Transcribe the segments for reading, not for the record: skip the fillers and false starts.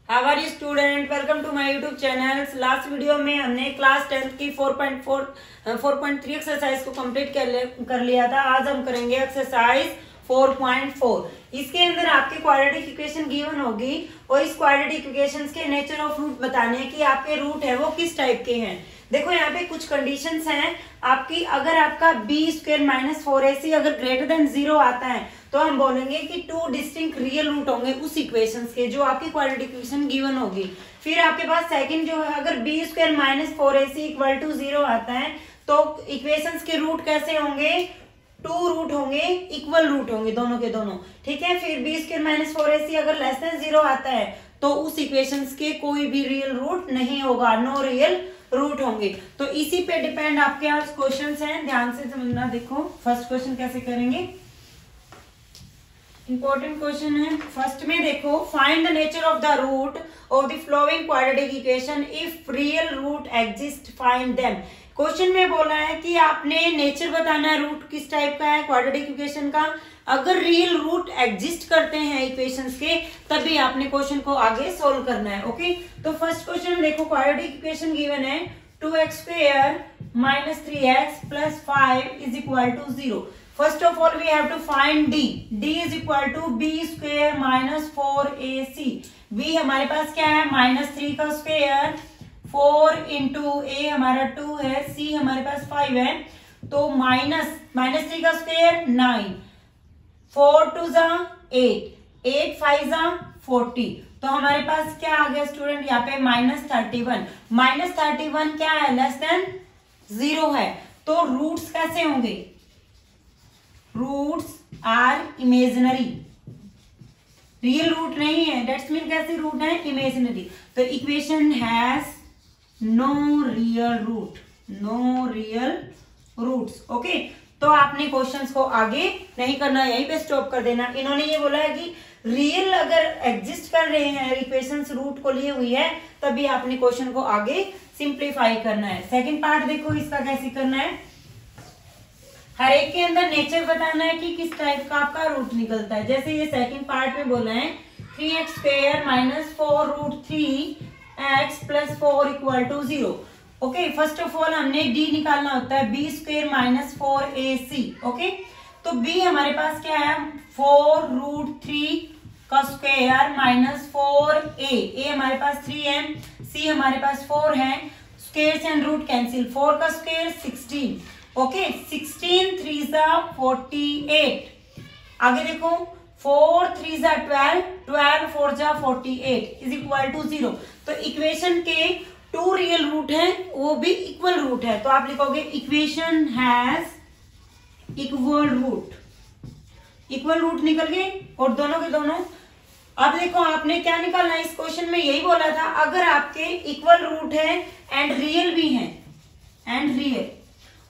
How are you student, welcome to my YouTube channel. Last video में हमने class 10 की 4.3 exercise को complete कर लिया था। आज हम करेंगे एक्सरसाइज 4.4। इसके अंदर आपकी क्वाड्रेटिक इक्वेशन गिवन होगी और इस क्वाड्रेटिक इक्वेशंस के नेचर ऑफ रूट बताने हैं कि आपके रूट है वो किस टाइप के हैं। देखो यहाँ पे कुछ कंडीशंस हैं आपकी। अगर आपका b² - 4ac अगर ग्रेटर देन 0 आता है तो हम बोलेंगे कि 2 डिस्टिंक्ट रियल रूट होंगे उस इक्वेशंस के जो आपकी क्वाड्रेटिक इक्वेशन गिवन होगी। फिर आपके पास सेकंड जो है, अगर b² - 4ac = 0 आता है तो इक्वेशंस के रूट कैसे होंगे, 2 रूट होंगे, इक्वल रूट होंगे दोनों के दोनों, ठीक है। फिर b² - 4ac अगर लेस देन 0 आता है तो उस इक्वेशंस के कोई भी रियल रूट नहीं होगा, नो रियल रूट होंगे। तो इसी पे डिपेंड आपके यहाँ क्वेश्चंस हैं, ध्यान से समझना। देखो फर्स्ट क्वेश्चन कैसे करेंगे, इंपॉर्टेंट क्वेश्चन है। फर्स्ट में देखो, find the nature of the root of the flowing quadratic equation if real root exist, find them. Question में बोला है कि आपने नेचर बताना है रूट किस टाइप का है क्वाड्रेटिक इक्वेशन का। अगर रियल रूट एग्जिस्ट करते हैं इक्वेशंस के तभी आपने क्वेश्चन को आगे सोल्व करना है। ओके, तो फर्स्ट क्वेश्चन देखो, क्वाड्रेटिक इक्वेशन गिवन है 2x² - 3x + 5 = 0। First of all, we have to find d. d = b² - 4ac. b हमारे पास क्या है, -3 का स्क्वायर, 4 × a हमारा 2 है, c हमारे पास 5 है, तो -3 का स्क्वायर 9, 4 × 2 = 8, 8 × 5 = 40। तो हमारे पास क्या आ गया स्टूडेंट, यहाँ पे -31। -31 क्या है, लेस देन 0 है। तो रूट्स कैसे होंगे, roots are imaginary, real root नहीं है, डेट्स मीन कैसे रूट है, इमेजिनरी। तो equation has no real root, no real roots. Okay, तो आपने क्वेश्चंस को आगे नहीं करना, यहीं पे स्टॉप कर देना। इन्होंने ये बोला है कि रियल अगर एग्जिस्ट कर रहे हैं इक्वेशंस रूट को लिए हुई है तभी आपने क्वेश्चन को आगे सिंप्लीफाई करना है। सेकंड पार्ट देखो इसका कैसे करना है, हर एक के अंदर नेचर बताना है कि किस टाइप का आपका रूट निकलता है। जैसे ये सेकंड पार्ट में बोला है 3x² - 4√3x + 4 = 0। Okay, first of all हमने d निकालना होता है, b² - 4ac। ओके, तो b हमारे पास क्या है, 4√3 का स्क्वायर - 4a, a हमारे पास 3 है, c हमारे पास 4 है, स्क्वायर्स एंड रूट कैंसिल, 4 का स्क्वायर 16। ओके, 16 × 3 = 48। आगे देखो 4 × 3 = 12, 12 × 4 = 48 = 0। तो इक्वेशन के 2 रियल रूट हैं, वो भी इक्वल रूट है, तो आप लिखोगे equation has equal root. Equal root निकल गए और दोनों के दोनों। अब देखो आपने क्या निकालना है, इस क्वेश्चन में यही बोला था, अगर आपके इक्वल रूट है एंड रियल भी है, एंड रियल।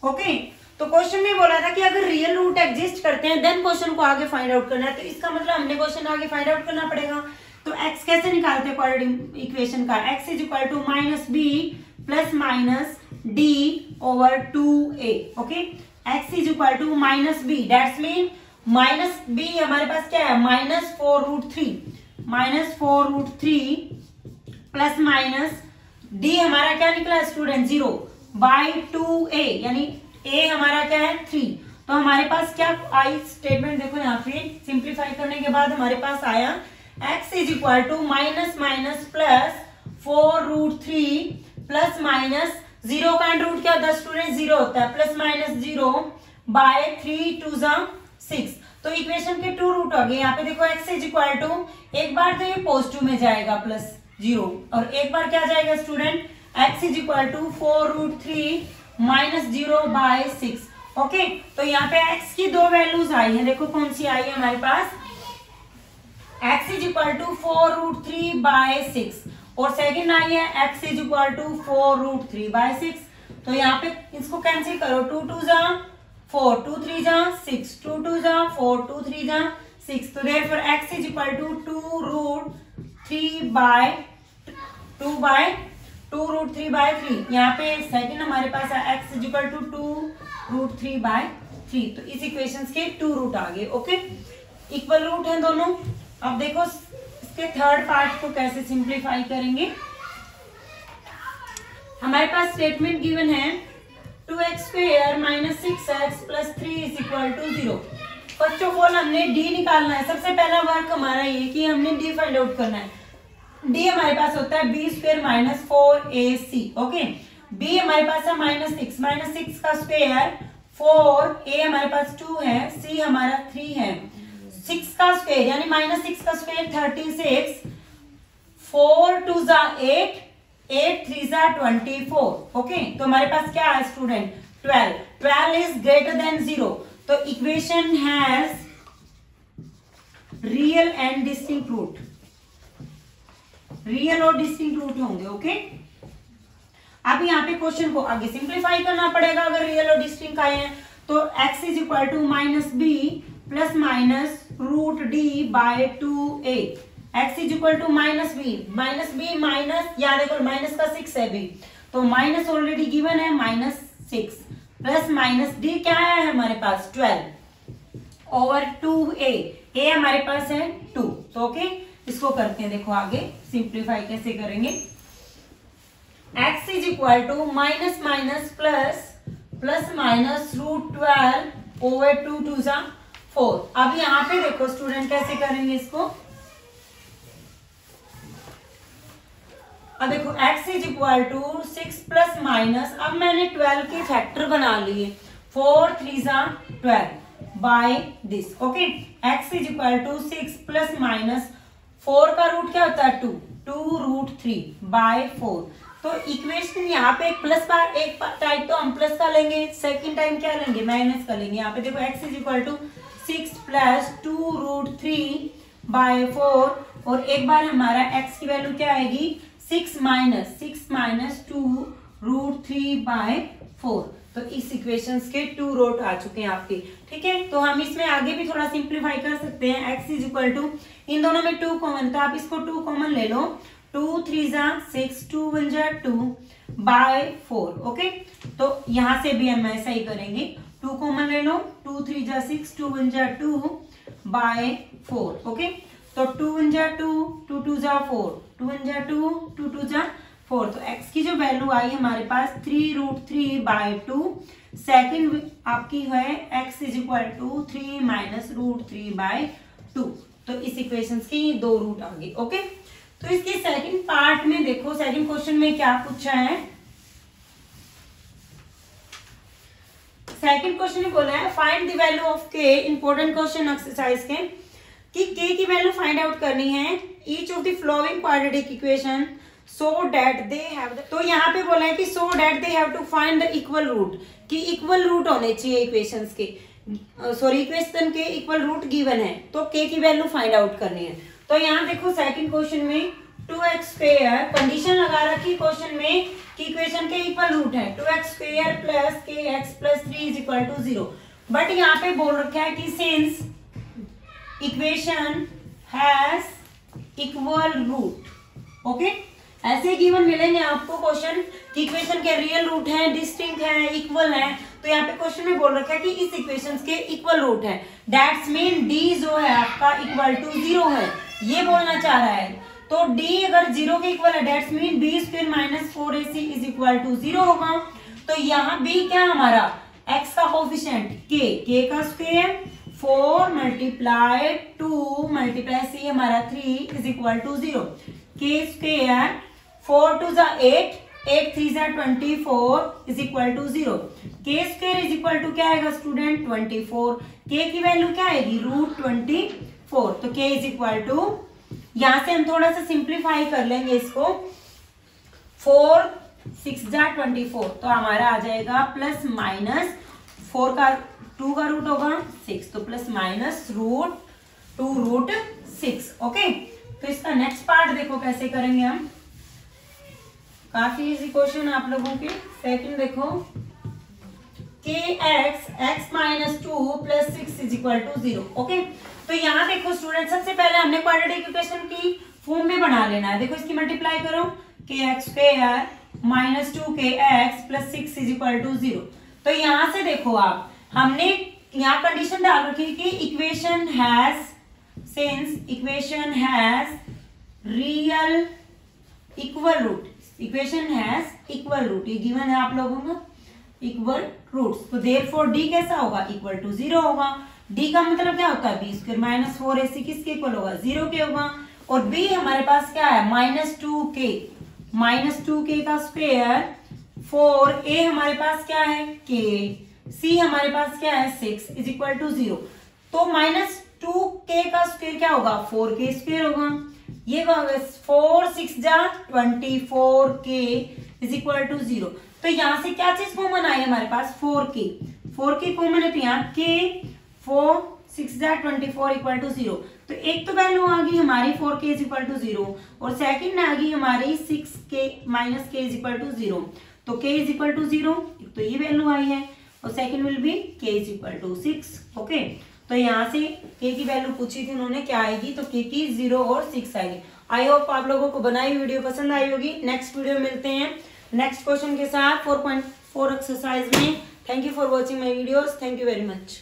ओके, तो क्वेश्चन में बोला था कि अगर रियल रूट एग्जिस्ट करते हैं देन क्वेश्चन को आगे फाइंड आउट करना है। तो इसका मतलब हमने क्वेश्चन आगे फाइंड आउट करना पड़ेगा। तो x कैसे निकालते हैं क्वाड्रेटिक इक्वेशन का, x = -b + -d/2a। Okay, x = -b, that's mean -b हमारे पास क्या है, -4√3 + -d हमारा क्या निकला स्टूडेंट, 0/2a, यानी a हमारा क्या है 3। तो हमारे पास क्या आई स्टेटमेंट, देखो यहाँ पे सिंप्लीफाई करने के बाद हमारे पास आया x = -4√3 + -0 का रूट क्या होता है स्टूडेंट, 0 होता है, +-0/3 × 2 = 6। तो इक्वेशन के 2 रूट हो गए। यहाँ पे देखो x = एक बार तो ये पॉजिटिव में जाएगा +0 और एक बार क्या जाएगा स्टूडेंट, x = 4√3 - 0/6। ओके, तो यहाँ पे x की 2 वैल्यूज आई है, देखो कौन सी आई है हमारे पास, x = 4√3/6 और सेकंड आई है x = 4√3/6। तो यहाँ पे इसको कैंसिल करो, 2 × 2 = 4, 2 × 3 = 6, 2 × 2 = 4, 2 × 3 = 6। तो therefore x = 2√3/3। यहाँ पे सेकंड हमारे पास है x = 2√3/3। तो इस इक्वेशन के 2 रूट आ गए। ओके, इक्वल रूट है दोनों। अब देखो इसके थर्ड पार्ट को कैसे सिंप्लीफाई करेंगे। हमारे पास स्टेटमेंट गिवन है 2x square minus 6x plus 3 is equal to 0। First of all हमने डी निकालना है। सबसे पहला वर्क हमारा ये कि हमने डी फाइंड आउट करना है। डी हमारे पास होता है B square minus 4ac। Okay, B हमारे पास है माइनस सिक्स का स्क्वायर 4, ए हमारे पास 2 है, सी हमारा 3 है। 6 का स्क्वायर यानी माइनस 6 का स्क्वायर 36, 4 2 जा 8, 8 3 जा 24। ओके, तो हमारे पास क्या है स्टूडेंट 12 इज ग्रेटर देन 0। तो equation has real and distinct root. Real और डिस्टिंक्ट रूट होंगे। ओके, अब यहाँ पे क्वेश्चन को आगे सिंप्लीफाई करना पड़ेगा। अगर रियल और डिस्टिंक्ट आए हैं तो x is equal to minus B plus minus root D by 2a। x is equal to minus B minus, यहाँ देखो माइनस का 6 है बी, तो माइनस ऑलरेडी गिवन है -6 प्लस माइनस डी क्या है हमारे पास 12 ओवर 2a। a हमारे पास है 2। तो ओके, इसको करते हैं। देखो आगे सिंप्लीफाई कैसे करेंगे। x is equal to minus minus plus minus root 12 over 2 2 जा 4। अब यहाँ पे देखो स्टूडेंट कैसे करेंगे इसको। अब देखो x is equal to 6 plus minus, अब मैंने 12 के फैक्टर बना लिए 4 3 जा 12 by this. Okay, x is equal to 6 plus minus 4 का रूट क्या होता है 2 रूट 3 बाय 4। तो इक्वेशन यहाँ पे एक प्लस बार एक टाइप तो हम प्लस का लेंगे, सेकंड टाइम क्या लेंगे माइनस का लेंगे। यहाँ पे देखो x is equal to 6 plus 2 root 3 by 4, और एक बार हमारा x की वैल्यू क्या आएगी 6 माइनस 2 रूट 3 बाय 4। तो इस इक्वेशंस के 2 रूट आ चुके हैं आपके। ठीक है, तो हम इसमें आगे भी थोड़ा सिंप्लीफाई कर सकते हैं। x इज इक्वल टू, इन दोनों में 2 कॉमन, तो आप इसको 2 कॉमन ले लो। 2 3 जा 6, 2 1 जा 2 बाय 4। ओके, तो यहां से भी हम ऐसा ही करेंगे। 2 कॉमन ले लो, 2 3 जा 6, 2 1 जा 2 बाय 4। ओके, तो 2 1 जा 2, 2 2 जा 4, 2 1 जा 2, 2 2 जा 4। तो x की जो वैल्यू आई हमारे पास 3 रूट 3 बाय 2। सेकेंड आपकी है x is equal to 3 minus root 3 by 2। तो इस इक्वेशंस की 2 रूट आ गई। ओके, तो इसके सेकंड पार्ट में देखो, सेकंड क्वेश्चन में क्या पूछा है। सेकंड क्वेश्चन में बोला है find the value of k। Important question exercise के कि k की वैल्यू फाइंड आउट करनी है each of the following quadratic equation so that they have. तो यहाँ पे बोला है कि so that they have to find the equal root, कि इक्वल रूट होने चाहिए इक्वेशंस के, सॉरी इक्वेशन के इक्वल रूट गिवन है, तो k की वैल्यू फाइंड आउट करनी है। तो यहाँ देखो सेकंड क्वेश्चन में 2x स्क्वायर, कंडीशन लगा रखी क्वेश्चन में कि इक्वेशन के इक्वल रूट है 2x square plus kx plus 3 is equal to 0। But यहाँ पे बोल रखा है कि since equation has equal root. Okay, ऐसे गिवन मिलेंगे आपको क्वेश्चन कि इक्वेशन के रियल रूट है, डिस्टिंक्ट है, इक्वल है। तो यहाँ पे क्वेश्चन में बोल रखा है कि इस इक्वेशन के इक्वल रूट है, दैट्स मीन डी जो है आपका इक्वल टू 0 है, ये बोलना चाह रहा है। तो डी अगर 0 के इक्वल है that's mean B square minus 4ac is equal to 0 होगा। तो यहाँ बी क्या हमारा x का कोफिशिएंट k का स्क्वायर 4 मल्टीप्लाई 2 मल्टीप्लाई c हमारा 3 is equal to 0। k square 4 2 जा 8, 8 3 जा 24 is equal to 0। k square is equal to क्या आएगा स्टूडेंट 24। k की वैल्यू क्या आएगी रूट 24। तो k इज इक्वल टू, यहां से हम थोड़ा सा सिंप्लीफाई कर लेंगे इसको, 4 6 जा 24, तो हमारा आ जाएगा प्लस माइनस 4 का 2 का रूट होगा 6, तो plus minus root 2 root 6। Okay, तो इसका नेक्स्ट पार्ट देखो कैसे करेंगे हम, काफी इजी क्वेश्चन आप लोगों के। सेकंड देखो x minus 2 plus 6 is equal to 0। Okay, तो यहाँ देखो स्टूडेंट सबसे पहले हमने क्वाड्रेटिक इक्वेशन की फॉर्म में बना लेना है। देखो इसकी मल्टीप्लाई करो, kx square minus 2kx plus 6 is equal to 0। तो यहाँ से देखो आप, हमने यहाँ कंडीशन डाल रखी कि equation has, since equation has real equal root, equation has equal root, ये गिवन है आप लोगों को इक्वल रूट्स, तो देयरफॉर डी कैसा होगा, इक्वल टू 0 होगा। डी का मतलब क्या होता है, बी स्क्वायर माइनस 4ac किसके इक्वल होगा, 0 के होगा। और बी हमारे पास क्या है, -2k, -2k का स्क्वायर, 4a हमारे पास क्या है k, c हमारे पास क्या है 6 इज इक्वल टू 0। तो -2k का स्क्वायर क्या होगा, 4k स्क्वायर होगा। ये 4 6 जा 24k इज इक्वल टू 0। तो यहां से क्या चीज कॉमन आई हमारे पास, 4k कॉमन है, तो यहाँ k 4 6 जा 24 इक्वल टू 0। तो एक तो वैल्यू आ गई हमारी 4k इज इक्वल टू 0 और सेकंड आ गई हमारी 6k minus k is equal to 0। तो k इज इक्वल टू 0, तो ये वैल्यू आई है और second will be k is equal to 6। Okay, तो यहाँ से k की वैल्यू पूछी थी उन्होंने, क्या आएगी, तो k की 0 और 6 आएगी। आई होप आप लोगों को बनाई वीडियो पसंद आई होगी। नेक्स्ट वीडियो में मिलते हैं नेक्स्ट क्वेश्चन के साथ 4.4 एक्सरसाइज में। Thank you for watching my videos, thank you very much.